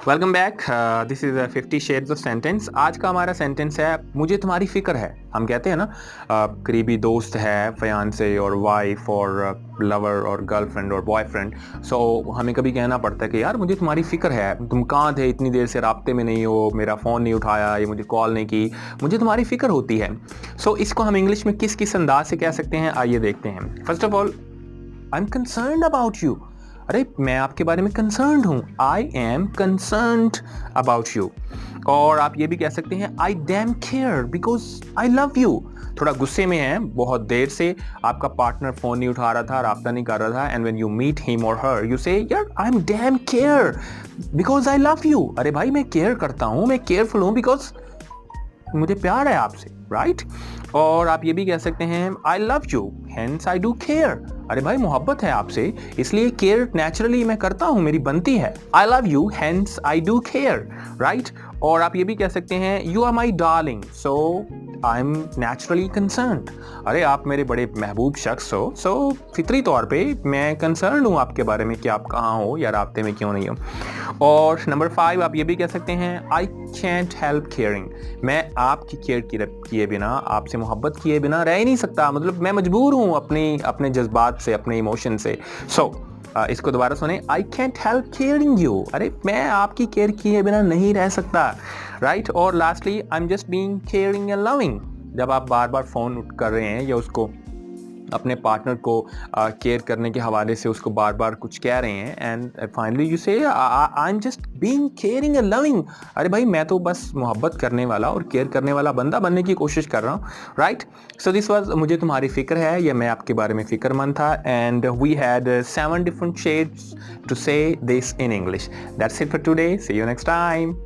Welcome back. This is 50 shades of sentence. आज का हमारा सेंटेंस है मुझे तुम्हारी फ़िक्र है। हम कहते हैं ना करीबी दोस्त है, फियांसे और वाइफ और लवर और गर्लफ्रेंड और बॉयफ्रेंड। सो हमें कभी कहना पड़ता है कि यार मुझे तुम्हारी फ़िक्र है, तुम कहाँ थे, इतनी देर से राब्ते में नहीं हो, मेरा फ़ोन नहीं उठाया, ये मुझे कॉल नहीं की, मुझे तुम्हारी फ़िक्र होती है। सो इसको हम इंग्लिश में किस किस अंदाज से कह सकते हैं, आइए देखते हैं। First of all, I am concerned about you. अरे मैं आपके बारे में कंसर्न्ड हूँ। I am concerned about you. और आप ये भी कह सकते हैं I damn care because I love you. थोड़ा गुस्से में है, बहुत देर से आपका पार्टनर फोन नहीं उठा रहा था, राब्ता नहीं कर रहा था, and when you meet him or her you say यार I am damn care because I love you. अरे भाई मैं केयर करता हूँ, मैं केयरफुल हूँ बिकॉज मुझे प्यार है आपसे, राइट। और आप ये भी कह सकते हैं आई love you hence I do care. अरे भाई मोहब्बत है आपसे, इसलिए केयर नेचुरली मैं करता हूँ, मेरी बनती है। I love you hence I do care, right. और आप ये भी कह सकते हैं you are my darling so I am naturally concerned. अरे आप मेरे बड़े महबूब शख्स हो, सो फितरी तौर पे मैं कंसर्न हूँ आपके बारे में कि आप कहाँ हो या राब्ते में क्यों नहीं हो। और नंबर 5 आप ये भी कह सकते हैं आई कैंट हेल्प केयरिंग। मैं आपकी केयर किए बिना, आपसे मोहब्बत किए बिना रह ही नहीं सकता। मतलब मैं मजबूर हूँ अपने जज्बात से, अपने इमोशन से। सो इसको दोबारा सुने, I can't help caring you. अरे मैं आपकी केयर किए बिना नहीं रह सकता, राइट। और lastly I am just being caring and loving. जब आप बार बार फ़ोन कर रहे हैं या उसको, अपने पार्टनर को केयर करने के हवाले से उसको बार बार कुछ कह रहे हैं, एंड फाइनली यू से I am just being caring and loving. अरे भाई मैं तो बस मोहब्बत करने वाला और केयर करने वाला बंदा बनने की कोशिश कर रहा हूँ, राइट। सो दिस वाज मुझे तुम्हारी फ़िक्र है, या मैं आपके बारे में फ़िक्रमंद था, and we had 7 different shades to say this in English. That's it for today. See you next time.